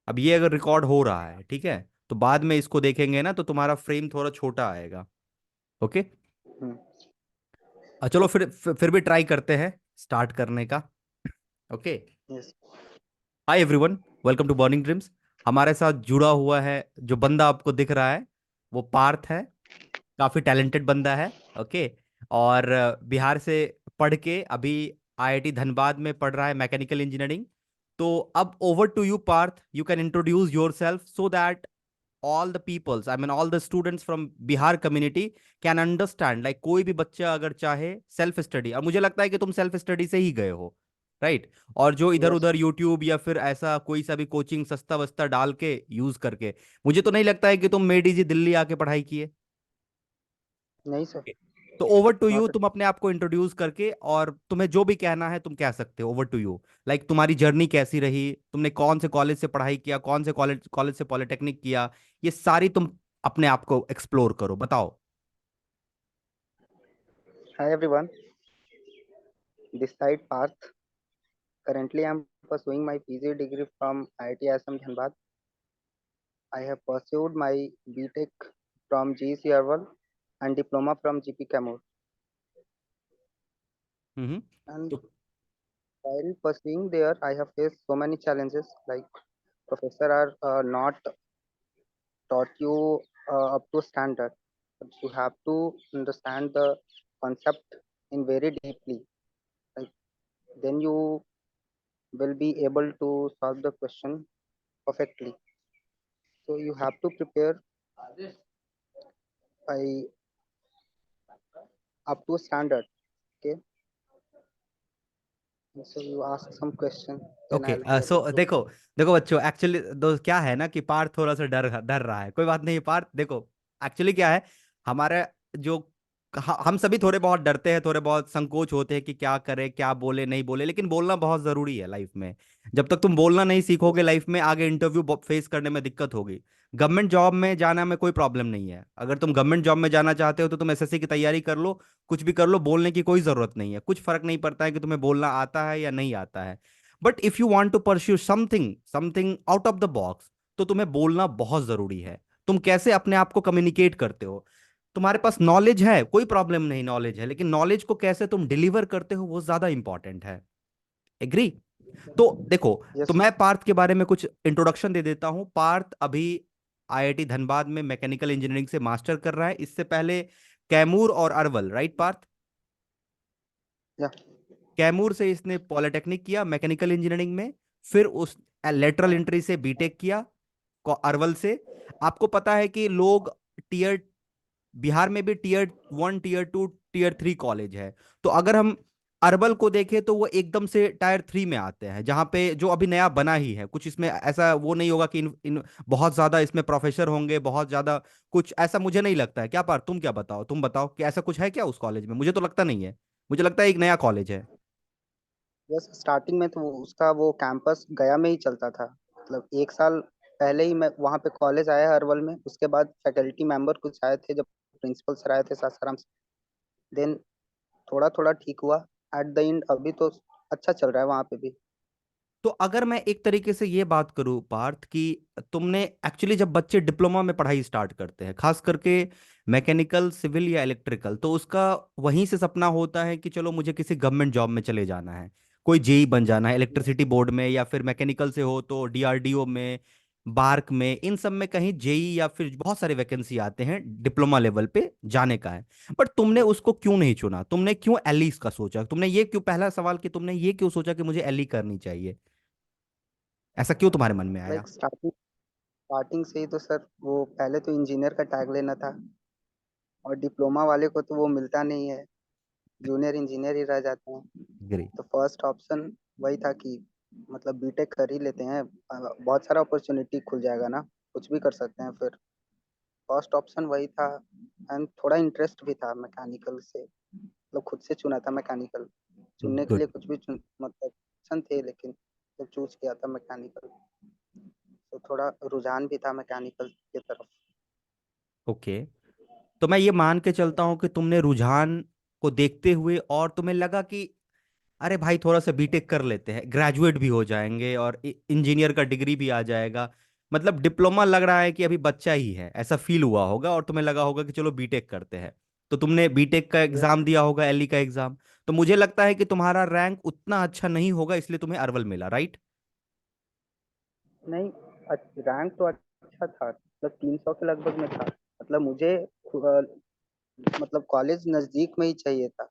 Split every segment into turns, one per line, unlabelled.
अब ये अगर रिकॉर्ड हो रहा है, ठीक है, तो बाद में इसको देखेंगे ना तो तुम्हारा फ्रेम थोड़ा छोटा आएगा। ओके।
हम्म।
चलो फिर भी ट्राई करते हैं स्टार्ट करने का। Okay.
Yes.
Hi everyone, welcome to Burning Dreams. हमारे साथ जुड़ा हुआ है जो बंदा आपको दिख रहा है, वो पार्थ है। काफी टैलेंटेड बंदा है। ओके। और बिहार से पढ़ के अभी आईआईटी धनबाद में पढ़ रहा है मैकेनिकल इंजीनियरिंग। तो अब over to you Parth, you can introduce yourself so that all the peoples, I mean all the students from Bihar community can understand, like कोई भी बच्चा अगर चाहे सेल्फ स्टडी, और मुझे लगता है कि तुम सेल्फ स्टडी से ही गए हो, राइट? और जो इधर
यस।
उधर यूट्यूब या फिर ऐसा कोई सा भी कोचिंग सस्ता वस्ता डाल के यूज करके, मुझे तो नहीं लगता है कि तुम मेडी दिल्ली आके पढ़ाई किए।
नहीं सर।
तो ओवर टू यू,
नॉट।
तुम अपने आप को इंट्रोड्यूस करके और तुम्हें जो भी कहना है तुम कह सकते हो। Over to you. लाइक तुम्हारी जर्नी कैसी रही, तुमने कौन से कॉलेज से पढ़ाई किया, कौन से कॉलेज कॉलेज से पॉलिटेक्निक किया, ये सारी तुम अपने आप को एक्सप्लोर करो, बताओ।
Hi everyone, this side Parth. Currently, I'm pursuing my PG degree from IIT Assam Dhanbad. I have pursued my BTech from GC Arwal and diploma from GP Camur.
Hmm.
And
तो
while pursuing there, I have faced so many challenges. Like professor are not taught you up to standard. But you have to understand the concept in very deeply. Like then you will be able to solve the question perfectly. So you have to prepare by up to standard. Okay. So you ask some question, then
okay.
I'll be able
so
to.
देखो, देखो बच्चों, actually दो क्या है ना कि पार्थ थोड़ा सा डर डर रहा है। कोई बात नहीं पार्थ, देखो एक्चुअली क्या है, हमारे जो हम सभी थोड़े बहुत डरते हैं, थोड़े बहुत संकोच होते हैं कि क्या करें, क्या बोले नहीं बोले, लेकिन बोलना बहुत जरूरी है लाइफ में। जब तक तुम बोलना नहीं सीखोगे लाइफ में, आगे इंटरव्यू फेस करने में दिक्कत होगी। गवर्नमेंट जॉब में जाना में कोई प्रॉब्लम नहीं है। अगर तुम गवर्नमेंट जॉब में जाना चाहते हो तो तुम एसएससी की तैयारी कर लो, कुछ भी कर लो, बोलने की कोई जरूरत नहीं है। कुछ फर्क नहीं पड़ता है कि तुम्हें बोलना आता है या नहीं आता है। But if you want to pursue something something out of the box, तो तुम्हें बोलना बहुत जरूरी है। तुम कैसे अपने आप को कम्युनिकेट करते हो, तुम्हारे पास नॉलेज है, कोई प्रॉब्लम नहीं, नॉलेज है, लेकिन नॉलेज को कैसे तुम डिलीवर करते हो वो ज्यादा इंपॉर्टेंट है। एग्री? तो देखो, तो
Yes.
मैं पार्थ के बारे में कुछ इंट्रोडक्शन दे देता हूं। पार्थ अभी आईआईटी धनबाद में मैकेनिकल इंजीनियरिंग से मास्टर कर रहा है। इससे पहले कैमूर और अरवल, राइट पार्थ?
Yeah.
कैमूर से इसने पॉलिटेक्निक किया मैकेनिकल इंजीनियरिंग में, फिर उस लेटरल एंट्री से बीटेक किया अरवल से। आपको पता है कि लोग टीयर, बिहार में भी टीयर 1 टीयर 2 टीयर 3 कॉलेज है। तो अगर हम अरबल को देखें तो वो एकदम से टायर 3 में आते हैं, जहां पे जो अभी नया बना ही है। कुछ इसमें ऐसा वो नहीं होगा कि इन बहुत ज्यादा इसमें प्रोफेसर होंगे, बहुत ज्यादा कुछ ऐसा मुझे नहीं लगता है। क्या पार, तुम क्या बताओ, तुम बताओ कि ऐसा कुछ है क्या उस कॉलेज में? मुझे तो लगता नहीं है, मुझे लगता है एक नया कॉलेज है।
बस स्टार्टिंग में तो उसका वो कैंपस गया में ही चलता था। मतलब एक साल पहले ही मैं वहाँ पे कॉलेज आया अरवल में। उसके बाद फैकल्टी मेंबर कुछ आए थे जब प्रिंसिपल सर आए थे सासाराम से। देन थोड़ा थोड़ा ठीक हुआ। एट द एंड अभी तो अच्छा चल रहा है वहाँ पे भी।
तो अगर मैं एक तरीके से ये बात करूं पार्थ कि तुमने एक्चुअली, जब बच्चे डिप्लोमा में पढ़ाई स्टार्ट करते हैं, खास करके मैकेनिकल सिविल या इलेक्ट्रिकल, तो उसका वहीं से सपना होता है कि चलो मुझे किसी गवर्नमेंट जॉब में चले जाना है, कोई जेई बन जाना है इलेक्ट्रिसिटी बोर्ड में, या फिर मैकेनिकल से हो तो डीआरडीओ में, बार्क में, इन सब में कहीं जेई, या फिर बहुत सारे वैकेंसी आते हैं डिप्लोमा लेवल पे जाने का है। बट तुमने उसको क्यों नहीं चुना? तुमने क्यों एली का सोचा? तुमने ये क्यों, पहला सवाल कि तुमने ये क्यों सोचा कि मुझे एली करनी चाहिए? ऐसा क्यों तुम्हारे मन में आया?
लाइक स्टार्टिंग स्टार्टिंग से ही तो सर वो पहले तो इंजीनियर का टैग लेना था। और डिप्लोमा वाले को तो वो मिलता नहीं है, जूनियर इंजीनियर ही रह जाते हैं।
ग्रेट।
तो फर्स्ट ऑप्शन वही था कि मतलब बीटेक कर ही लेते हैं। बहुत सारा अपॉर्चुनिटी खुल जाएगा ना, कुछ भी कर सकते हैं फिर। फर्स्ट ऑप्शन वही था। एंड थोड़ा इंटरेस्ट भी था मैकेनिकल से। मतलब खुद से चुना था मैकेनिकल। चुनने के
गुड।
लिए कुछ भी चुन मतलब ऑप्शन थे, लेकिन जब चूज किया था मैकेनिकल तो थोड़ा रुझान भी था मैकेनिकल की तरफ।
ओके। तो मैं ये मान के चलता हूं कि तुमने रुझान को देखते हुए और तुम्हें लगा कि अरे भाई थोड़ा सा बीटेक कर लेते हैं, ग्रेजुएट भी हो जाएंगे और इंजीनियर का डिग्री भी आ जाएगा। मतलब डिप्लोमा लग रहा है कि अभी बच्चा ही है, ऐसा फील हुआ होगा और तुम्हें लगा होगा कि चलो बीटेक करते हैं। तो तुमने बीटेक का
यस।
एग्जाम दिया होगा, एलई का एग्जाम। तो मुझे लगता है कि तुम्हारा रैंक उतना अच्छा नहीं होगा, इसलिए तुम्हें अरवल मिला, राइट?
नहीं, रैंक तो अच्छा था, मतलब 300 के लगभग में था। मतलब मुझे मतलब कॉलेज नजदीक में ही चाहिए था,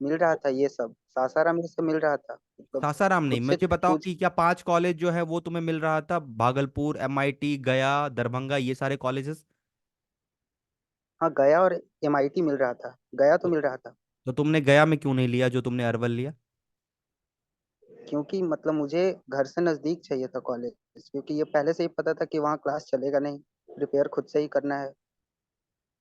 मिल रहा था ये सब, सासाराम में से मिल रहा था, मतलब
सासाराम नहीं,
खुद से
मुझे बताओ
चूज।
कि क्या 5 कॉलेज जो है वो तुम्हें मिल रहा था? भागलपुर, एमआईटी, गया, दरभंगा, ये सारे कॉलेजेस।
हाँ, गया और एमआईटी मिल रहा था, गया तो
तो,
मिल रहा था।
तो तुमने गया में क्यों नहीं लिया जो तुमने अरवल लिया?
क्योंकि मतलब मुझे घर से नजदीक चाहिए था कॉलेज, क्योंकि ये पहले से ही पता था कि वहाँ क्लास चलेगा नहीं, प्रिपेयर खुद से ही करना है।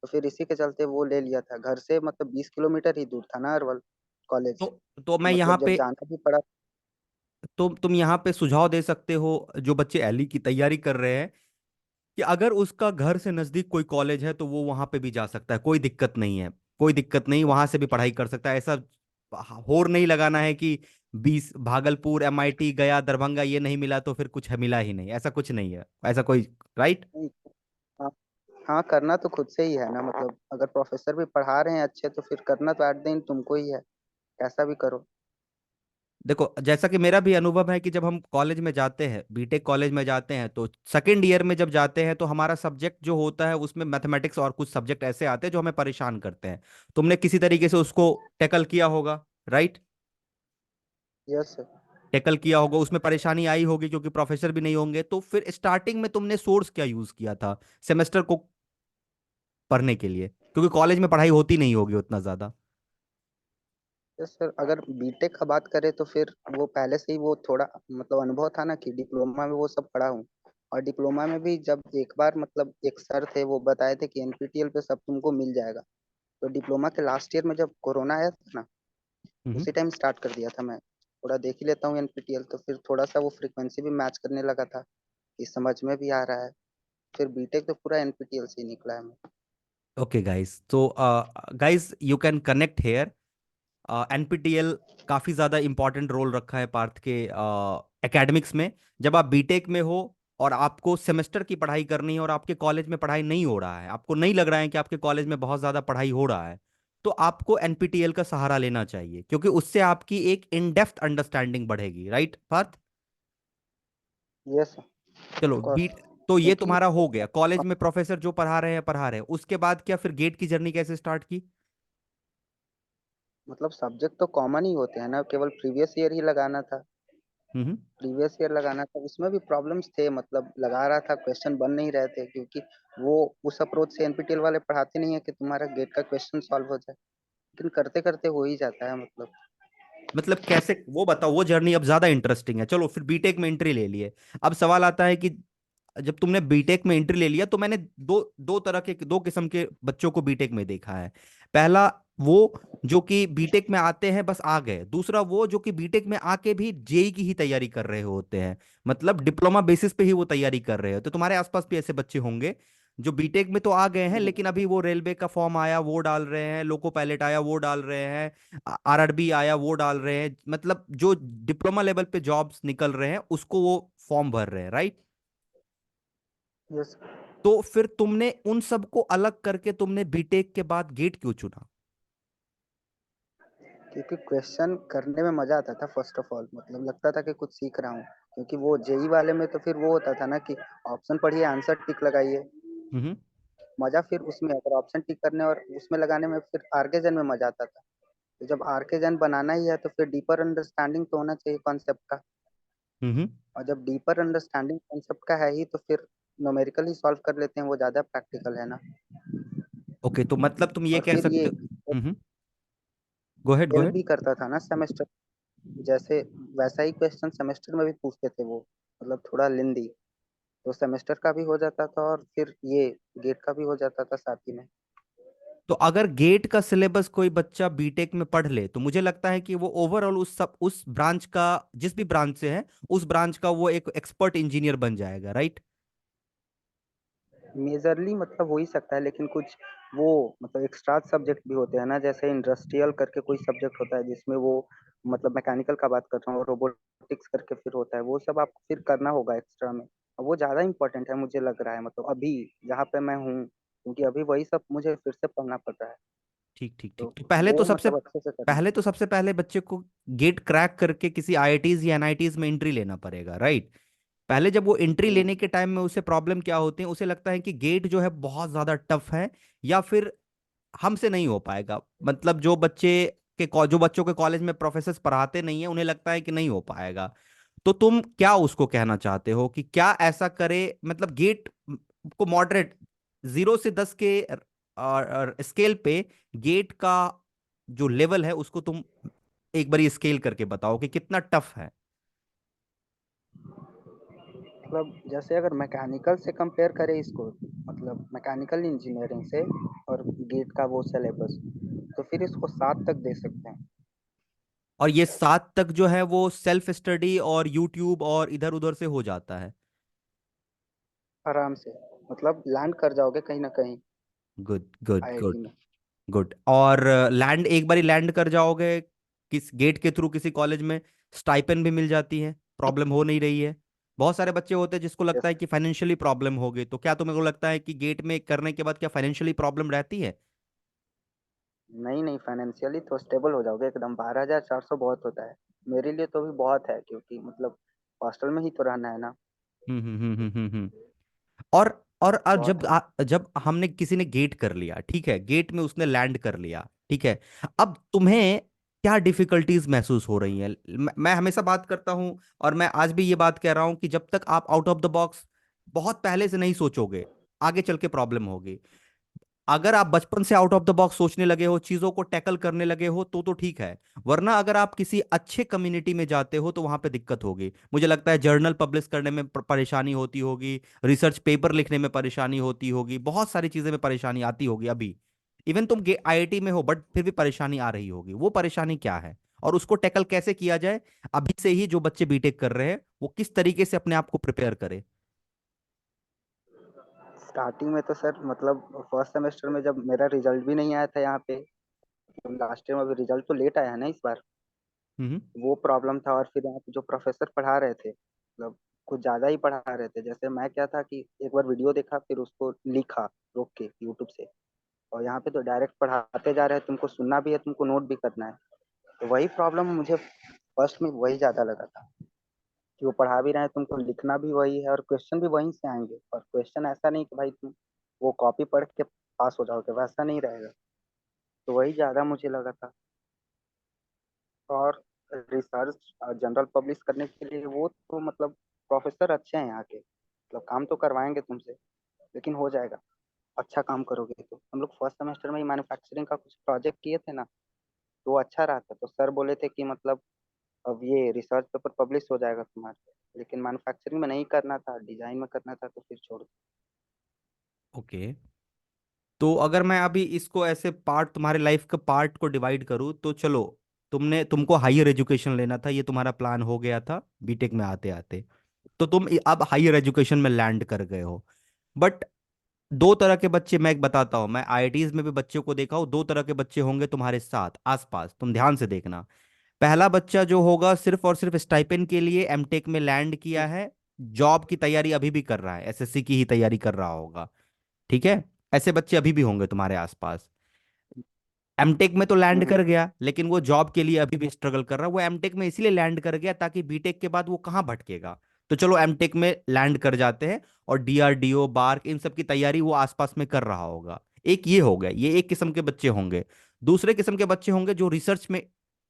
तो फिर इसी के चलते वो ले लिया था। घर से मतलब 20 किलोमीटर ही दूर था ना अरवल कॉलेज।
तो मैं यहाँ
मतलब जब
पे,
जाना भी पड़ा।
तो तुम यहाँ पे सुझाव दे सकते हो जो बच्चे एली की तैयारी कर रहे हैं, कि अगर उसका घर से नजदीक कोई कॉलेज है तो वो वहां पे भी जा सकता है, कोई दिक्कत नहीं है। कोई दिक्कत नहीं, वहां से भी पढ़ाई कर सकता है। ऐसा होर नहीं लगाना है कि 20 भागलपुर, एमआईटी, गया, दरभंगा ये नहीं मिला तो फिर कुछ है मिला ही नहीं, ऐसा कुछ नहीं है, ऐसा कोई, राइट?
नहीं, हाँ। हाँ, करना तो खुद से ही है ना, मतलब अगर प्रोफेसर भी पढ़ा रहे हैं अच्छे तो फिर करना तो एट द एंड तुमको ही है, कैसा भी करो।
देखो, जैसा कि मेरा भी अनुभव है कि जब हम कॉलेज में जाते हैं, बीटेक कॉलेज में जाते हैं, तो सेकेंड ईयर में जब जाते हैं तो हमारा सब्जेक्ट जो होता है उसमें मैथमेटिक्स और कुछ सब्जेक्ट ऐसे आते हैं जो हमें परेशान करते हैं। तुमने किसी तरीके से उसको टैकल किया होगा, राइट?
Yes sir.
टैकल किया होगा, उसमें परेशानी आई होगी क्योंकि प्रोफेसर भी नहीं होंगे। तो फिर स्टार्टिंग में तुमने सोर्स क्या यूज किया था सेमेस्टर को पढ़ने के लिए, क्योंकि कॉलेज में पढ़ाई होती नहीं होगी उतना ज्यादा।
यस सर, अगर बीटेक का बात करें तो फिर वो पहले से ही वो थोड़ा मतलब अनुभव था ना कि डिप्लोमा में वो सब पढ़ा हूँ। और डिप्लोमा में भी जब एक बार मतलब एक सर थे वो बताए थे कि एनपीटीएल पे सब तुमको मिल जाएगा। तो डिप्लोमा के लास्ट ईयर में जब कोरोना आया था ना,
हम्म।
उसी टाइम स्टार्ट कर दिया था मैं। थोड़ा देख ही लेता हूँ एनपीटीएल, तो फिर थोड़ा सा वो फ्रीक्वेंसी भी मैच करने लगा था कि समझ में भी आ रहा है। फिर बीटेक तो पूरा एनपीटीएल से ही निकला है मैं।
ओके गाइस, तो guys you can connect here. NPTEL काफी ज्यादा इंपॉर्टेंट रोल रखा है पार्थ के एकेडमिक्स में। जब आप बीटेक में हो और आपको सेमेस्टर की पढ़ाई करनी है और आपके कॉलेज में पढ़ाई नहीं हो रहा है, आपको नहीं लग रहा है कि आपके कॉलेज में बहुत ज्यादा पढ़ाई हो रहा है, तो आपको एनपीटीएल का सहारा लेना चाहिए, क्योंकि उससे आपकी एक इन डेप्थ अंडरस्टैंडिंग बढ़ेगी, राइट पार्थ?
यस,
चलो
ऑफकोर्स।
बीट, तो ये
क्योंकि
तुम्हारा हो गया, कॉलेज में प्रोफेसर जो पढ़ा रहे हैं पढ़ा रहे हैं। उसके बाद क्या फिर गेट की जर्नी कैसे स्टार्ट की?
मतलब सब्जेक्ट तो कॉमन ही होते हैं ना, केवल प्रीवियस ईयर ही लगाना था।
हम्म।
प्रीवियस ईयर लगाना था, उसमें भी प्रॉब्लम्स थे, मतलब लगा रहा था क्वेश्चन बन नहीं रहे थे, क्योंकि वो उस अप्रोच से एनपीटीएल वाले पढ़ाते नहीं है कि तुम्हारा गेट का क्वेश्चन सॉल्व हो जाए। लेकिन करते करते हो ही जाता है मतलब।
मतलब कैसे, वो बताओ, वो जर्नी अब ज्यादा इंटरेस्टिंग है। चलो फिर बीटेक में एंट्री ले लिए। अब सवाल आता है कि जब तुमने बीटेक में एंट्री ले लिया, तो मैंने दो दो तरह के, दो किस्म के बच्चों को बीटेक में देखा है। पहला वो जो कि बीटेक में आते हैं बस आ गए, दूसरा वो जो कि बीटेक में आके भी जेई की ही तैयारी कर रहे होते हैं, मतलब डिप्लोमा बेसिस पे ही वो तैयारी कर रहे हो। तो तुम्हारे आसपास भी ऐसे बच्चे होंगे जो बीटेक में तो आ गए हैं, लेकिन अभी वो रेलवे का फॉर्म आया वो डाल रहे हैं, लोको पायलट आया वो डाल रहे हैं, आरआरबी आया वो डाल रहे हैं, मतलब जो डिप्लोमा लेवल पे जॉब्स निकल रहे हैं उसको वो फॉर्म भर रहे हैं, राइट?
यस।
तो फिर तुमने उन सबको अलग करके तुमने बीटेक के बाद गेट क्यों चुना?
क्योंकि क्वेश्चन करने में मजा आता था फर्स्ट ऑफ ऑल, मतलब लगता था कि कुछ सीख रहा हूँ। क्योंकि वो जेई वाले में तो फिर वो होता था ना कि ऑप्शन पढ़िए आंसर टिक लगाइए।
हम्म।
मजा फिर उसमें अगर ऑप्शन टिक करने और उसमें लगाने में फिर आरके जन में मजा आता था। तो जब आरके जन बनाना ही है तो फिर डीपर अंडरस्टैंडिंग तो होना चाहिए कॉन्सेप्ट का।
हम्म।
और जब डीपर अंडरस्टैंडिंग कॉन्सेप्ट का है ही तो फिर न्यूमेरिकल ही सॉल्व कर लेते हैं, वो ज्यादा प्रैक्टिकल है ना।
ओके, तो मतलब तुम ये
और
कह
फिर
सकते
ये
हो। गो हेड, गो
हेल्प
हेड।
भी करता था ना सेमेस्टर, जैसे वैसा ही क्वेश्चन सेमेस्टर में भी पूछते थे वो, मतलब थोड़ा लेंदी। तो सेमेस्टर का भी हो जाता था और फिर ये गेट का भी हो जाता था साथ ही में।
तो अगर गेट का सिलेबस कोई बच्चा बीटेक में पढ़ ले तो मुझे लगता है कि वो ओवरऑल उस ब्रांच का, जिस भी ब्रांच से है उस ब्रांच का वो एक एक्सपर्ट इंजीनियर बन जाएगा, राइट?
मेजरली मतलब हो ही सकता है, लेकिन कुछ वो मतलब एक्स्ट्रा सब्जेक्ट भी होते हैं ना, जैसे इंडस्ट्रियल करके कोई सब्जेक्ट होता है जिसमें वो मतलब मैकेनिकल का बात कर रहा हूँ, रोबोटिक्स करके फिर होता है, वो सब आपको फिर करना होगा एक्स्ट्रा में। और वो ज्यादा इंपॉर्टेंट है मुझे लग रहा है, मतलब अभी जहाँ पे मैं हूँ, क्योंकि अभी वही सब मुझे फिर से पढ़ना पड़ रहा है।
ठीक ठीक
तो
ठीक। तो पहले तो
वो
सबसे
मतलब अच्छे से करना
पहले
है।
तो सबसे पहले बच्चे को गेट क्रैक करके किसी आईआईटीज या एनआईटीज में एंट्री लेना पड़ेगा, राइट? पहले जब वो एंट्री
जी।
लेने के टाइम में उसे प्रॉब्लम क्या होती है, उसे लगता है कि गेट जो है बहुत ज्यादा टफ है, या फिर हमसे नहीं हो पाएगा। मतलब जो बच्चों के कॉलेज में प्रोफेसर पढ़ाते नहीं है, उन्हें लगता है कि नहीं हो पाएगा। तो तुम क्या उसको कहना चाहते हो कि क्या ऐसा करे? मतलब गेट को मॉडरेट 0 से 10 के स्केल पे गेट का जो लेवल है उसको तुम एक बार स्केल करके बताओ कि कितना टफ है।
मतलब जैसे अगर मैकेनिकल से कंपेयर करें इसको, मतलब मैकेनिकल इंजीनियरिंग से, और गेट का वो सिलेबस, तो फिर इसको 7 तक दे सकते हैं।
और ये 7 तक जो है वो सेल्फ स्टडी और यूट्यूब और इधर उधर से हो जाता है?
आराम से, मतलब लैंड कर जाओगे कहीं ना कहीं
गुड गुड
आईआईटी
गुड
में।
गुड। और लैंड एक बारी लैंड कर जाओगे किस गेट के थ्रू किसी कॉलेज में, स्टाइपेंड भी मिल जाती है, प्रॉब्लम हो नहीं रही है। बहुत सारे बच्चे होते हैं जिसको लगता
यस।
है कि फाइनेंशियली प्रॉब्लम होगी, तो क्या तुम्हें को लगता है कि गेट में करने के बाद क्या फाइनेंशियली प्रॉब्लम रहती है?
नहीं नहीं, फाइनेंशियली तो स्टेबल हो जाओगे एकदम। 12,400 बहुत होता है मेरे लिए, तो भी बहुत है, क्योंकि मतलब हॉस्टल में ही तो रहना है ना।
हम्म। और
बहुत है।
जब हमने किसी ने गेट कर लिया, ठीक है, गेट में उसने लैंड कर लिया, ठीक है, अब तुम्हें क्या डिफिकल्टीज महसूस हो रही हैं? मैं हमेशा बात करता हूं, और मैं आज भी ये बात कह रहा हूं कि जब तक आप आउट ऑफ द बॉक्स बहुत पहले से नहीं सोचोगे, आगे चल के प्रॉब्लम होगी। अगर आप बचपन से आउट ऑफ द बॉक्स सोचने लगे हो, चीजों को टैकल करने लगे हो, तो ठीक है। वरना अगर आप किसी अच्छे कम्युनिटी में जाते हो तो वहां पे दिक्कत होगी। मुझे लगता है जर्नल पब्लिश करने में परेशानी होती होगी, रिसर्च पेपर लिखने में परेशानी होती होगी, बहुत सारी चीजें में परेशानी आती होगी अभी। इवन तुम आईआईटी में हो बट फिर भी परेशानी आ रही होगी। वो परेशानी क्या है और उसको टैकल कैसे किया जाए? अभी से ही जो बच्चे बीटेक कर रहे हैं वो किस तरीके से अपने आप को प्रिपेयर करें?
स्टार्टिंग में तो सर, मतलब फर्स्ट सेमेस्टर में जब मेरा रिजल्ट भी नहीं आया था यहाँ पे, लास्ट ईयर में अभी रिजल्ट तो लेट आया है ना इस बार,
हम्म।
वो प्रॉब्लम था। और फिर यहाँ पे जो प्रोफेसर पढ़ा रहे थे, मतलब कुछ ज्यादा ही पढ़ा रहे थे। जैसे मैं क्या था कि एक बार वीडियो देखा, फिर उसको लिखा रोक के यूट्यूब से, और यहाँ पे तो डायरेक्ट पढ़ाते जा रहे हैं, तुमको सुनना भी है, तुमको नोट भी करना है। तो वही प्रॉब्लम मुझे फर्स्ट में वही ज्यादा लगा था, कि वो पढ़ा भी रहे हैं, तुमको लिखना भी वही है, और क्वेश्चन भी वहीं से आएंगे। और क्वेश्चन ऐसा नहीं कि भाई तुम वो कॉपी पढ़ के पास हो जाओगे, वैसा नहीं रहेगा। तो वही ज्यादा मुझे लगा था। और रिसर्च जनरल पब्लिश करने के लिए वो तो मतलब प्रोफेसर अच्छे हैं यहाँ के, मतलब काम तो करवाएंगे तुमसे, लेकिन हो जाएगा। अच्छा काम करोगे तो। हम लोग फर्स्ट सेमेस्टर में ही मैन्युफैक्चरिंग का कुछ प्रोजेक्ट किए थे ना, तो वो अच्छा रहा था। तो सर बोले थे कि मतलब अब ये रिसर्च पेपर पब्लिश हो जाएगा तुम्हारे, लेकिन मैन्युफैक्चरिंग में नहीं करना था, डिजाइन में करना था, तो फिर छोड़ दो।
ओके। तो अगर मैं अभी इसको ऐसे पार्ट, तुम्हारे लाइफ के पार्ट को डिवाइड करूँ, तो चलो, तुमको हायर एजुकेशन लेना था, ये तुम्हारा प्लान हो गया था बीटेक में आते आते। तो तुम अब हायर एजुकेशन में लैंड कर गए हो। बट दो तरह के बच्चे, मैं एक बताता हूँ, मैं आईआईटीज में भी बच्चों को देखा हूँ, दो तरह के बच्चे होंगे तुम्हारे साथ आसपास, तुम ध्यान से देखना। पहला बच्चा जो होगा सिर्फ और सिर्फ स्टाइपेंड के लिए एमटेक में लैंड किया है, जॉब की तैयारी अभी भी कर रहा है, एसएससी की ही तैयारी कर रहा होगा, ठीक है? ऐसे बच्चे अभी भी होंगे तुम्हारे आसपास। एमटेक में तो लैंड
हम्म।
कर गया, लेकिन वो जॉब के लिए अभी भी स्ट्रगल कर रहा है। वो एमटेक में इसलिए लैंड कर गया ताकि बीटेक के बाद वो कहाँ भटकेगा। तो चलो एमटेक में लैंड कर जाते हैं, और डीआरडीओ बार्क इन सब की तैयारी वो आसपास में कर रहा होगा। एक ये हो गया, ये एक किस्म के बच्चे होंगे। दूसरे किस्म के बच्चे होंगे जो रिसर्च में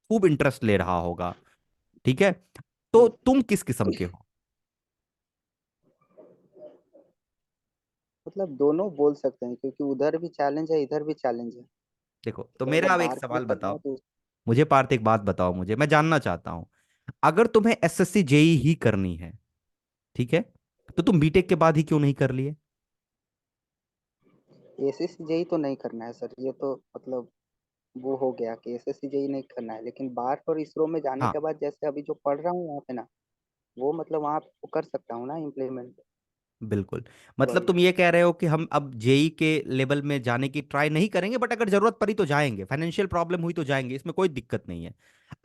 खूब इंटरेस्ट ले रहा होगा, ठीक है? तो
हम्म।
तुम किस किस्म के हो?
मतलब दोनों बोल सकते हैं, क्योंकि उधर भी चैलेंज है, इधर भी चैलेंज है।
देखो, तो
तो अगर
मेरा अब एक
बार्क में
सवाल
करना है
बताओ।
तो
मुझे पार्थ एक बात बताओ, मुझे, मैं जानना चाहता हूं, अगर तुम्हें एसएससी जेई ही करनी है, ठीक है, तो तुम बीटेक के बाद ही क्यों नहीं कर लिए?
एसएससी जेई तो नहीं करना है सर, ये तो मतलब वो हो गया कि एसएससी जेई नहीं करना है। लेकिन बार्क और इसरो में जाने
हाँ।
के बाद, जैसे अभी जो पढ़ रहा हूँ यहाँ पे ना, वो मतलब वहाँ पे कर सकता हूँ ना इम्प्लीमेंट।
बिल्कुल। मतलब
वही।
तुम ये कह रहे हो कि हम अब जेई के लेवल में जाने की ट्राई नहीं करेंगे, बट अगर जरूरत पड़ी तो जाएंगे, फाइनेंशियल प्रॉब्लम हुई तो जाएंगे, इसमें कोई दिक्कत नहीं है।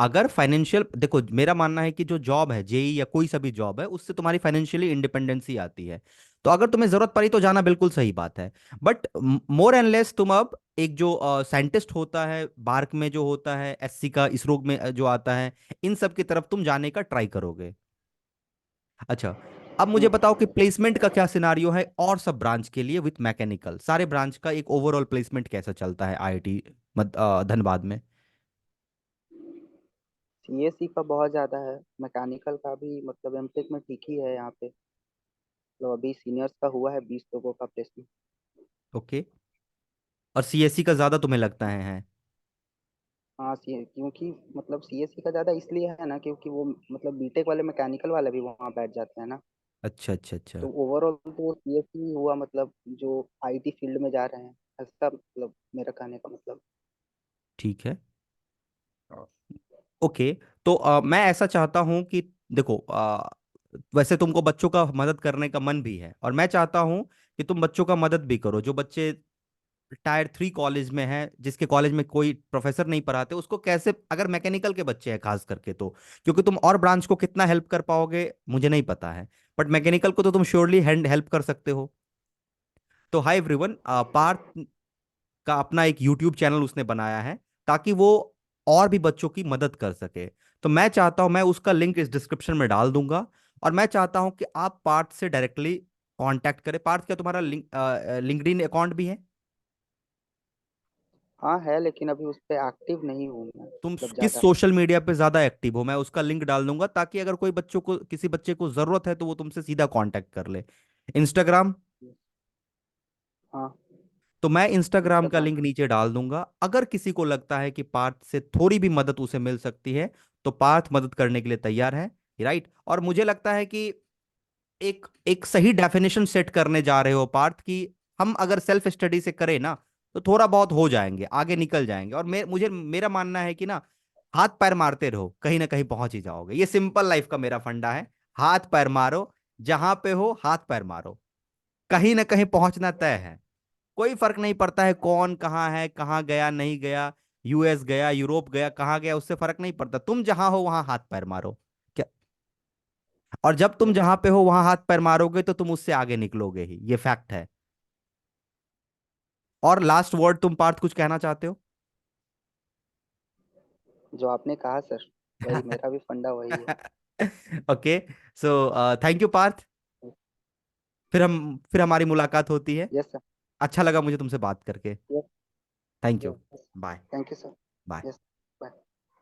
अगर फाइनेंशियल, देखो मेरा मानना है कि जो जॉब है जेई या कोई सा भी जॉब है, उससे तुम्हारी फाइनेंशियली इंडिपेंडेंसी आती है। तो अगर तुम्हें जरूरत पड़ी तो जाना बिल्कुल सही बात है। बट मोर एंड लेस तुम अब एक जो साइंटिस्ट होता है बार्क में, जो होता है एससी का, इसरो में जो आता है, इन सब की तरफ तुम जाने का ट्राई करोगे। अच्छा, अब मुझे बताओ कि प्लेसमेंट का क्या सिनारियो है और सब ब्रांच के लिए विथ मैकेनिकल, सारे ब्रांच का एक ओवरऑल प्लेसमेंट कैसा चलता है आईआईटी धनबाद में?
सीएससी का बहुत ज़्यादा है, मैकेनिकल का भी मतलब एमटेक में ठीक ही है यहाँ पे। मतलब अभी सीनियर्स का हुआ है 20 लोगों का प्लेसमेंट।
ओके। और सीएससी का ज्यादा तुम्हें लगता है?
हाँ सी, क्योंकि मतलब सीएससी का ज़्यादा इसलिए है ना, क्योंकि वो मतलब बीटेक वाले मैकेनिकल वाले भी वहाँ बैठ जाते हैं ना।
अच्छा अच्छा अच्छा।
तो ओवरऑल तो सीएससी हुआ, मतलब जो आईटी फील्ड में जा रहे हैं, ऐसा मतलब मेरा कहने का मतलब।
ठीक है। ओके। तो मैं ऐसा चाहता हूं कि देखो, वैसे तुमको बच्चों का मदद करने का मन भी है, और मैं चाहता हूं कि तुम बच्चों का मदद भी करो। जो बच्चे टायर 3 कॉलेज में है, जिसके कॉलेज में कोई प्रोफेसर नहीं पढ़ाते, उसको कैसे, अगर मैकेनिकल के बच्चे हैं खास करके तो, क्योंकि तुम और ब्रांच को कितना हेल्प कर पाओगे मुझे नहीं पता है, बट मैकेनिकल को तो तुम श्योरली हैंड हेल्प कर सकते हो। तो हाय एवरीवन, पार्थ का अपना एक यूट्यूब चैनल उसने बनाया है, ताकि वो और भी बच्चों की मदद कर सके। तो मैं चाहता हूं, मैं उसका लिंक इस डिस्क्रिप्शन में डाल दूंगा, और मैं चाहता हूं कि आप पार्थ से डायरेक्टली कांटेक्ट करें। पार्थ, क्या तुम्हारा लिंक्डइन अकाउंट भी है?
हाँ है, लेकिन अभी उस पर एक्टिव नहीं हूँ मैं,
तुम
मतलब
किस
ज़्यादा।
सोशल मीडिया पे ज्यादा एक्टिव हो? मैं उसका लिंक डाल दूंगा, ताकि अगर कोई बच्चों को, किसी बच्चे को जरूरत है तो वो तुमसे सीधा कांटेक्ट कर ले। इंस्टाग्राम?
हाँ,
तो मैं इंस्टाग्राम का
इंस्टाग्राम।
लिंक नीचे डाल दूंगा। अगर किसी को लगता है कि पार्थ से थोड़ी भी मदद उसे मिल सकती है, तो पार्थ मदद करने के लिए तैयार है। राइट। और मुझे लगता है कि एक एक सही डेफिनेशन सेट करने जा रहे हो पार्थ, कि हम अगर सेल्फ स्टडी से करें ना, तो थोड़ा बहुत हो जाएंगे, आगे निकल जाएंगे। और मुझे मेरा मानना है कि ना, हाथ पैर मारते रहो, कहीं ना कहीं पहुंच ही जाओगे। ये सिंपल लाइफ का मेरा फंडा है। हाथ पैर मारो, जहां पे हो हाथ पैर मारो, कहीं ना कहीं पहुंचना तय है। कोई फर्क नहीं पड़ता है कौन कहाँ है, कहाँ गया नहीं गया, यूएस गया, यूरोप गया, कहाँ गया, उससे फर्क नहीं पड़ता। तुम जहां हो वहां हाथ पैर मारो। क्या? और जब तुम
यस।
जहां पे हो वहां हाथ पैर मारोगे, तो तुम उससे आगे निकलोगे ही, ये फैक्ट है। और लास्ट वर्ड, तुम पार्थ कुछ कहना चाहते हो?
जो आपने कहा सर, वही मेरा भी फंडा वही है।
Okay. So thank you Parth. फिर हमारी मुलाकात होती है।
Yes sir.
अच्छा लगा मुझे तुमसे बात करके।
Yes.
Thank you.
Yes.
Bye.
Thank you sir.
Bye.
Yes.